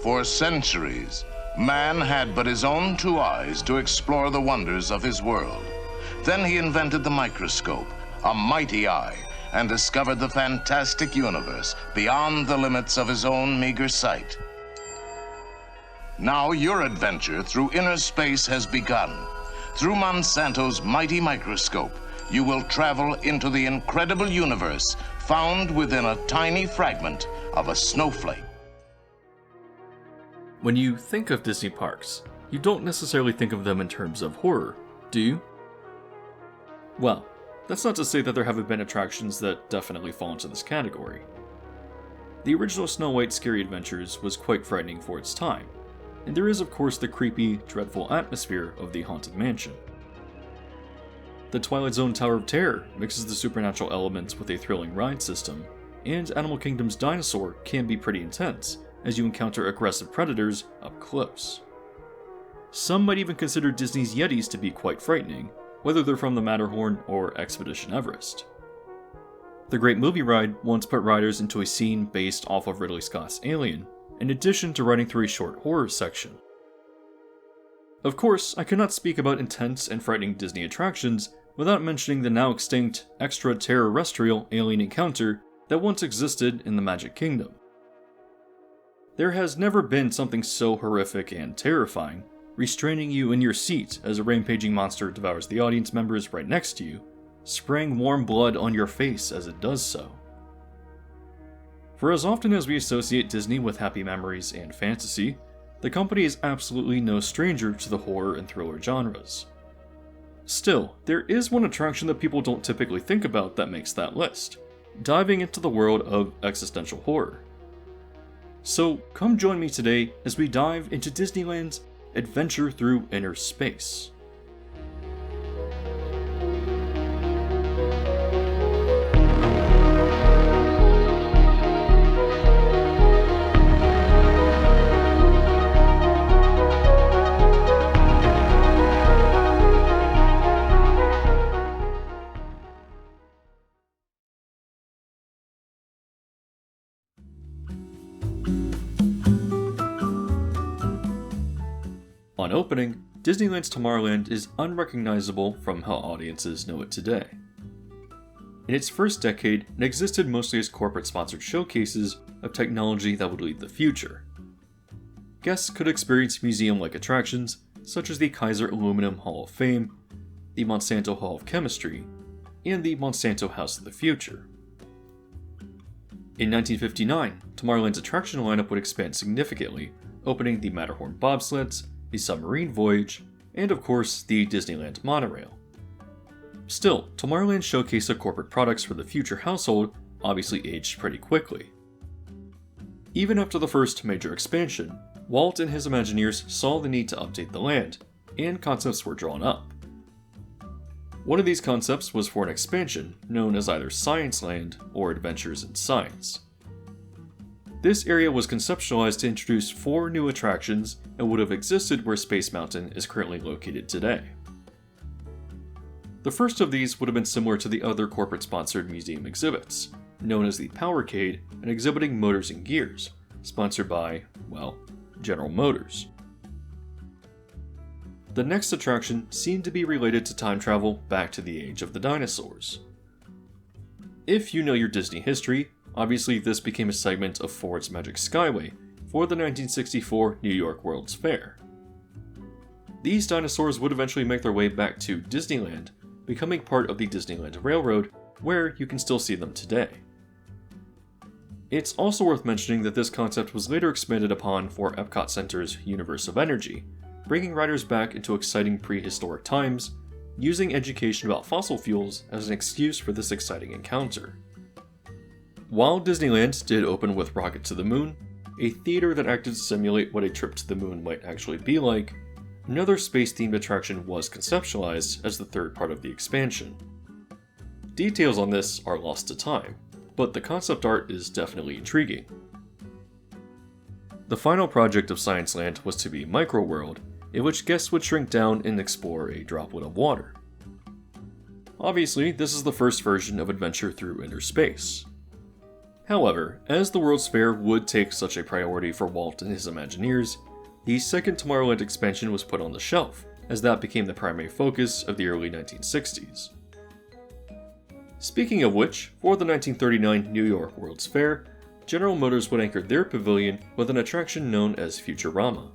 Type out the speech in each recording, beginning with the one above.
For centuries, man had but his own two eyes to explore the wonders of his world. Then he invented the microscope, a mighty eye, and discovered the fantastic universe beyond the limits of his own meager sight. Now your adventure through inner space has begun. Through Monsanto's mighty microscope, you will travel into the incredible universe found within a tiny fragment of a snowflake. When you think of Disney parks, you don't necessarily think of them in terms of horror, do you? Well, that's not to say that there haven't been attractions that definitely fall into this category. The original Snow White Scary Adventures was quite frightening for its time, and there is of course the creepy, dreadful atmosphere of the Haunted Mansion. The Twilight Zone Tower of Terror mixes the supernatural elements with a thrilling ride system, and Animal Kingdom's Dinosaur can be pretty intense, as you encounter aggressive predators up close. Some might even consider Disney's Yetis to be quite frightening, whether they're from the Matterhorn or Expedition Everest. The Great Movie Ride once put riders into a scene based off of Ridley Scott's Alien, in addition to riding through a short horror section. Of course, I could not speak about intense and frightening Disney attractions without mentioning the now extinct extraterrestrial alien encounter that once existed in the Magic Kingdom. There has never been something so horrific and terrifying, restraining you in your seat as a rampaging monster devours the audience members right next to you, spraying warm blood on your face as it does so. For as often as we associate Disney with happy memories and fantasy, the company is absolutely no stranger to the horror and thriller genres. Still, there is one attraction that people don't typically think about that makes that list, diving into the world of existential horror. So come join me today as we dive into Disneyland's Adventure Thru Inner Space. On opening, Disneyland's Tomorrowland is unrecognizable from how audiences know it today. In its first decade, it existed mostly as corporate-sponsored showcases of technology that would lead the future. Guests could experience museum-like attractions such as the Kaiser Aluminum Hall of Fame, the Monsanto Hall of Chemistry, and the Monsanto House of the Future. In 1959, Tomorrowland's attraction lineup would expand significantly, opening the Matterhorn bobsleds, the submarine voyage, and of course the Disneyland monorail. Still, Tomorrowland's showcase of corporate products for the future household obviously aged pretty quickly. Even after the first major expansion, Walt and his Imagineers saw the need to update the land, and concepts were drawn up. One of these concepts was for an expansion known as either Science Land or Adventures in Science. This area was conceptualized to introduce 4 new attractions and would have existed where Space Mountain is currently located today. The first of these would have been similar to the other corporate-sponsored museum exhibits, known as the Powercade and exhibiting motors and gears, sponsored by, well, General Motors. The next attraction seemed to be related to time travel back to the age of the dinosaurs. If you know your Disney history, obviously this became a segment of Ford's Magic Skyway for the 1964 New York World's Fair. These dinosaurs would eventually make their way back to Disneyland, becoming part of the Disneyland Railroad, where you can still see them today. It's also worth mentioning that this concept was later expanded upon for Epcot Center's Universe of Energy, bringing riders back into exciting prehistoric times, using education about fossil fuels as an excuse for this exciting encounter. While Disneyland did open with Rocket to the Moon, a theater that acted to simulate what a trip to the moon might actually be like, another space-themed attraction was conceptualized as the third part of the expansion. Details on this are lost to time, but the concept art is definitely intriguing. The final project of Science Land was to be Micro World, in which guests would shrink down and explore a droplet of water. Obviously, this is the first version of Adventure Thru Inner Space. However, as the World's Fair would take such a priority for Walt and his Imagineers, the second Tomorrowland expansion was put on the shelf, as that became the primary focus of the early 1960s. Speaking of which, for the 1939 New York World's Fair, General Motors would anchor their pavilion with an attraction known as Futurama.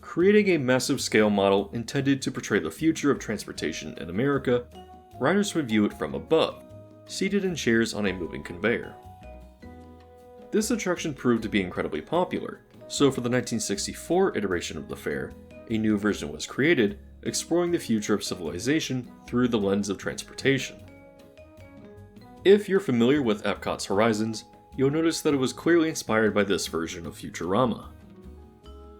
Creating a massive scale model intended to portray the future of transportation in America, riders would view it from above, seated in chairs on a moving conveyor. This attraction proved to be incredibly popular, so for the 1964 iteration of the fair, a new version was created, exploring the future of civilization through the lens of transportation. If you're familiar with Epcot's Horizons, you'll notice that it was clearly inspired by this version of Futurama.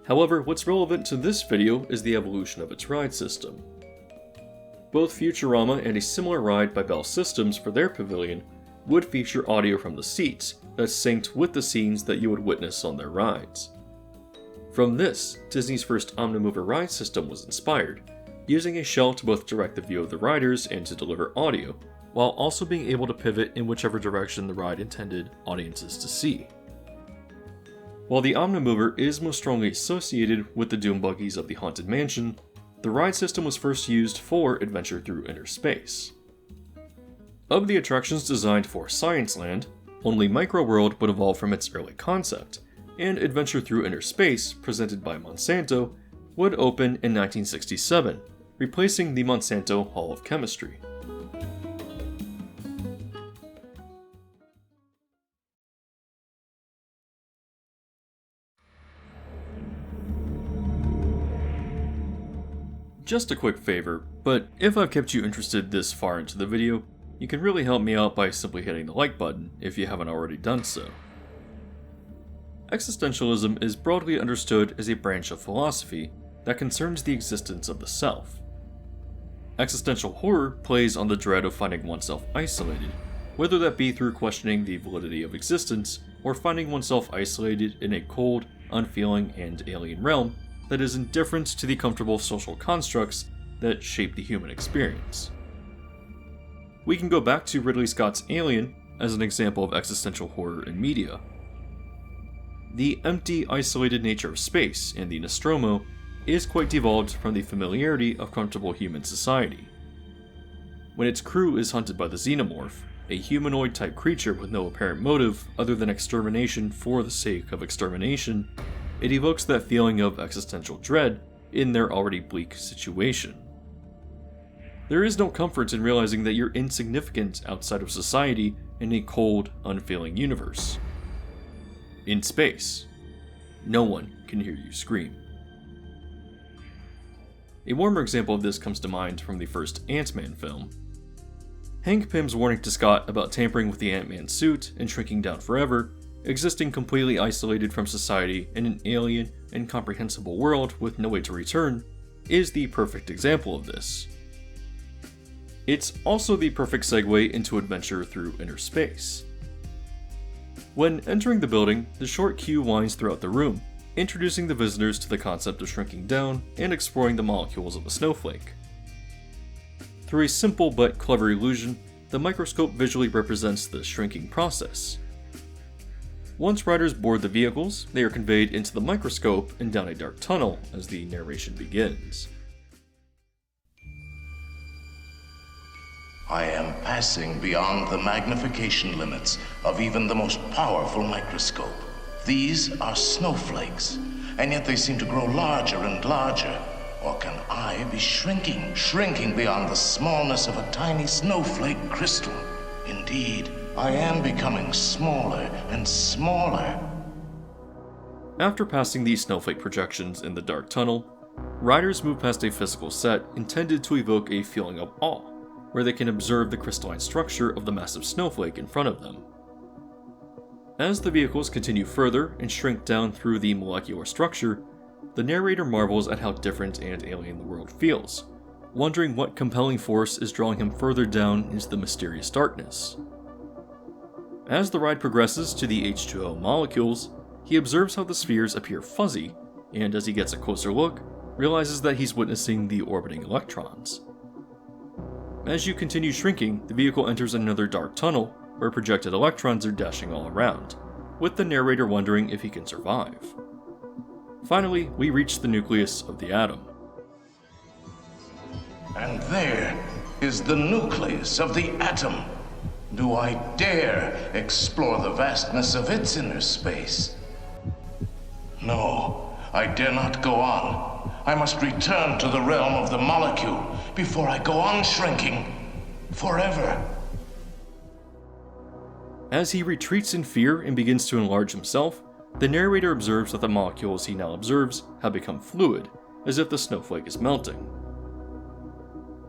However, what's relevant to this video is the evolution of its ride system. Both Futurama and a similar ride by Bell Systems for their pavilion would feature audio from the seats that synced with the scenes that you would witness on their rides. From this, Disney's first omnimover ride system was inspired, using a shell to both direct the view of the riders and to deliver audio, while also being able to pivot in whichever direction the ride intended audiences to see. While the omnimover is most strongly associated with the doom buggies of the Haunted Mansion, the ride system was first used for Adventure Thru Inner Space. Of the attractions designed for Scienceland, only Micro World would evolve from its early concept, and Adventure Thru Inner Space, presented by Monsanto, would open in 1967, replacing the Monsanto Hall of Chemistry. Just a quick favor, but if I've kept you interested this far into the video, you can really help me out by simply hitting the like button if you haven't already done so. Existentialism is broadly understood as a branch of philosophy that concerns the existence of the self. Existential horror plays on the dread of finding oneself isolated, whether that be through questioning the validity of existence or finding oneself isolated in a cold, unfeeling, and alien realm that is indifferent to the comfortable social constructs that shape the human experience. We can go back to Ridley Scott's Alien as an example of existential horror in media. The empty, isolated nature of space in the Nostromo is quite devolved from the familiarity of comfortable human society. When its crew is hunted by the Xenomorph, a humanoid-type creature with no apparent motive other than extermination for the sake of extermination, it evokes that feeling of existential dread in their already bleak situation. There is no comfort in realizing that you're insignificant outside of society in a cold, unfeeling universe. In space, no one can hear you scream. A warmer example of this comes to mind from the first Ant-Man film. Hank Pym's warning to Scott about tampering with the Ant-Man suit and shrinking down forever, existing completely isolated from society in an alien, incomprehensible world with no way to return, is the perfect example of this. It's also the perfect segue into Adventure Thru Inner Space. When entering the building, the short queue winds throughout the room, introducing the visitors to the concept of shrinking down and exploring the molecules of a snowflake. Through a simple but clever illusion, the microscope visually represents the shrinking process. Once riders board the vehicles, they are conveyed into the microscope and down a dark tunnel as the narration begins. I am passing beyond the magnification limits of even the most powerful microscope. These are snowflakes, and yet they seem to grow larger and larger. Or can I be shrinking beyond the smallness of a tiny snowflake crystal? Indeed, I am becoming smaller and smaller. After passing these snowflake projections in the dark tunnel, riders move past a physical set intended to evoke a feeling of awe, where they can observe the crystalline structure of the massive snowflake in front of them. As the vehicles continue further and shrink down through the molecular structure, the narrator marvels at how different and alien the world feels, wondering what compelling force is drawing him further down into the mysterious darkness. As the ride progresses to the H2O molecules, he observes how the spheres appear fuzzy, and as he gets a closer look, realizes that he's witnessing the orbiting electrons. As you continue shrinking, the vehicle enters another dark tunnel, where projected electrons are dashing all around, with the narrator wondering if he can survive. Finally, we reach the nucleus of the atom. And there is the nucleus of the atom. Do I dare explore the vastness of its inner space? No, I dare not go on. I must return to the realm of the molecule before I go on shrinking forever. As he retreats in fear and begins to enlarge himself, the narrator observes that the molecules he now observes have become fluid, as if the snowflake is melting.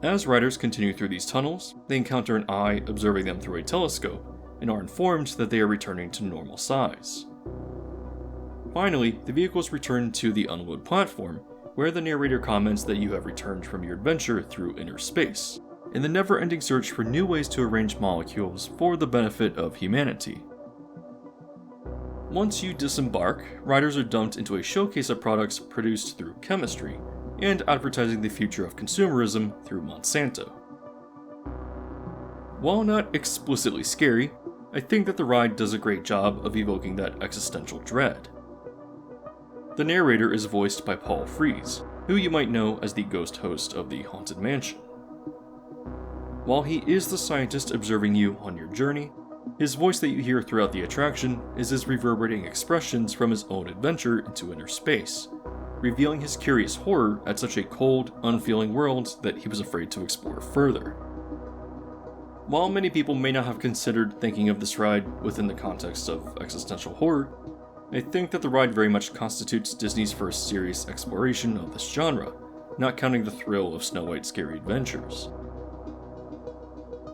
As riders continue through these tunnels, they encounter an eye observing them through a telescope, and are informed that they are returning to normal size. Finally, the vehicles return to the unload platform, where the narrator comments that you have returned from your adventure through inner space, in the never-ending search for new ways to arrange molecules for the benefit of humanity. Once you disembark, riders are dumped into a showcase of products produced through chemistry, and advertising the future of consumerism through Monsanto. While not explicitly scary, I think that the ride does a great job of evoking that existential dread. The narrator is voiced by Paul Frees, who you might know as the ghost host of the Haunted Mansion. While he is the scientist observing you on your journey, his voice that you hear throughout the attraction is his reverberating expressions from his own adventure into inner space, revealing his curious horror at such a cold, unfeeling world that he was afraid to explore further. While many people may not have considered thinking of this ride within the context of existential horror, I think that the ride very much constitutes Disney's first serious exploration of this genre, not counting the thrill of Snow White's scary adventures.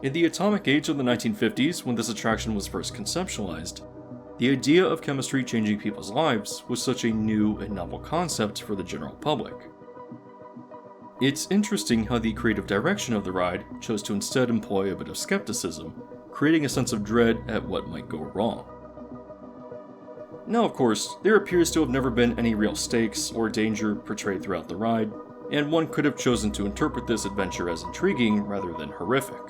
In the atomic age of the 1950s, when this attraction was first conceptualized, the idea of chemistry changing people's lives was such a new and novel concept for the general public. It's interesting how the creative direction of the ride chose to instead employ a bit of skepticism, creating a sense of dread at what might go wrong. Now, of course, there appears to have never been any real stakes or danger portrayed throughout the ride, and one could have chosen to interpret this adventure as intriguing rather than horrific.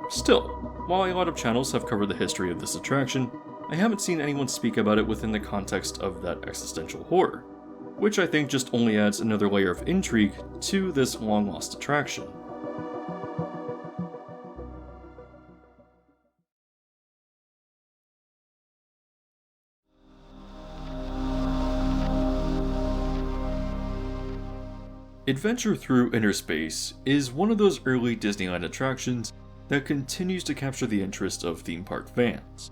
Still, while a lot of channels have covered the history of this attraction, I haven't seen anyone speak about it within the context of that existential horror, which I think just only adds another layer of intrigue to this long-lost attraction. Adventure Thru Inner Space is one of those early Disneyland attractions that continues to capture the interest of theme park fans.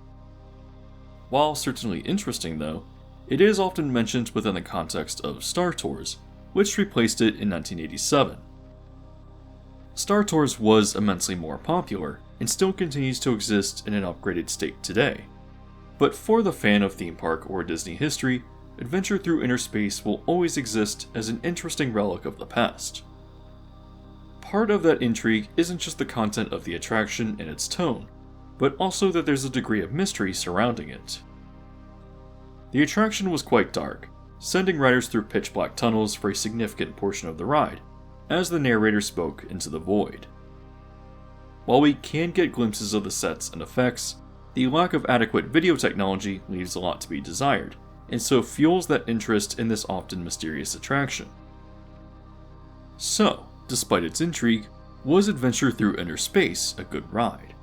While certainly interesting though, it is often mentioned within the context of Star Tours, which replaced it in 1987. Star Tours was immensely more popular, and still continues to exist in an upgraded state today. But for the fan of theme park or Disney history, Adventure Thru Inner Space will always exist as an interesting relic of the past. Part of that intrigue isn't just the content of the attraction and its tone, but also that there's a degree of mystery surrounding it. The attraction was quite dark, sending riders through pitch-black tunnels for a significant portion of the ride, as the narrator spoke into the void. While we can get glimpses of the sets and effects, the lack of adequate video technology leaves a lot to be desired, and so fuels that interest in this often mysterious attraction. So, despite its intrigue, was Adventure Thru Inner Space a good ride?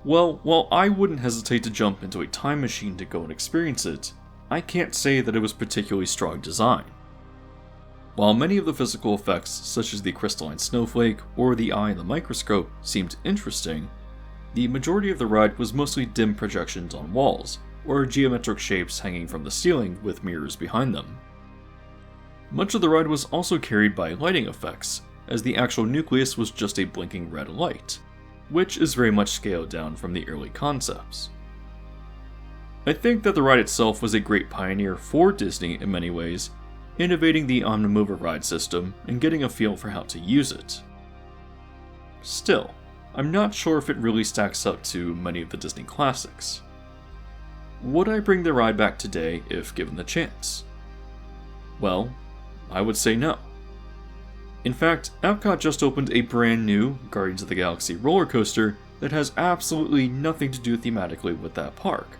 Well, while I wouldn't hesitate to jump into a time machine to go and experience it, I can't say that it was particularly strong design. While many of the physical effects, such as the crystalline snowflake or the eye in the microscope, seemed interesting, the majority of the ride was mostly dim projections on walls, or geometric shapes hanging from the ceiling with mirrors behind them. Much of the ride was also carried by lighting effects, as the actual nucleus was just a blinking red light, which is very much scaled down from the early concepts. I think that the ride itself was a great pioneer for Disney in many ways, innovating the omnimover ride system and getting a feel for how to use it. Still, I'm not sure if it really stacks up to many of the Disney classics. Would I bring the ride back today if given the chance? Well, I would say no. In fact, Epcot just opened a brand new Guardians of the Galaxy roller coaster that has absolutely nothing to do thematically with that park,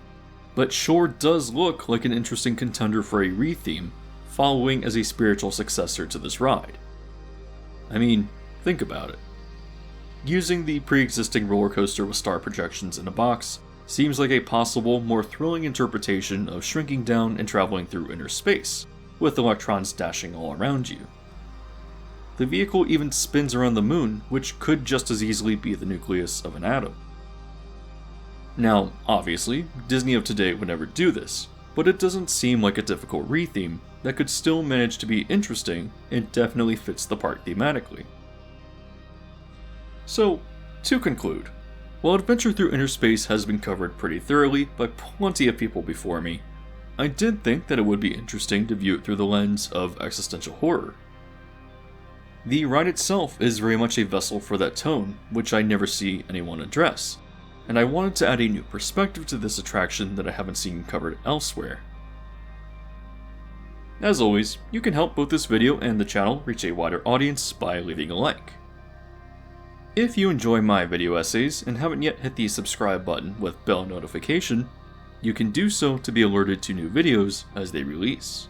but sure does look like an interesting contender for a re-theme, following as a spiritual successor to this ride. I mean, think about it. Using the pre-existing roller coaster with star projections in a box seems like a possible, more thrilling interpretation of shrinking down and traveling through inner space, with electrons dashing all around you. The vehicle even spins around the moon, which could just as easily be the nucleus of an atom. Now, obviously, Disney of today would never do this, but it doesn't seem like a difficult re-theme that could still manage to be interesting and definitely fits the park thematically. So, to conclude, while Adventure Through Inner Space has been covered pretty thoroughly by plenty of people before me, I did think that it would be interesting to view it through the lens of existential horror. The ride itself is very much a vessel for that tone, which I never see anyone address, and I wanted to add a new perspective to this attraction that I haven't seen covered elsewhere. As always, you can help both this video and the channel reach a wider audience by leaving a like. If you enjoy my video essays and haven't yet hit the subscribe button with bell notification, you can do so to be alerted to new videos as they release.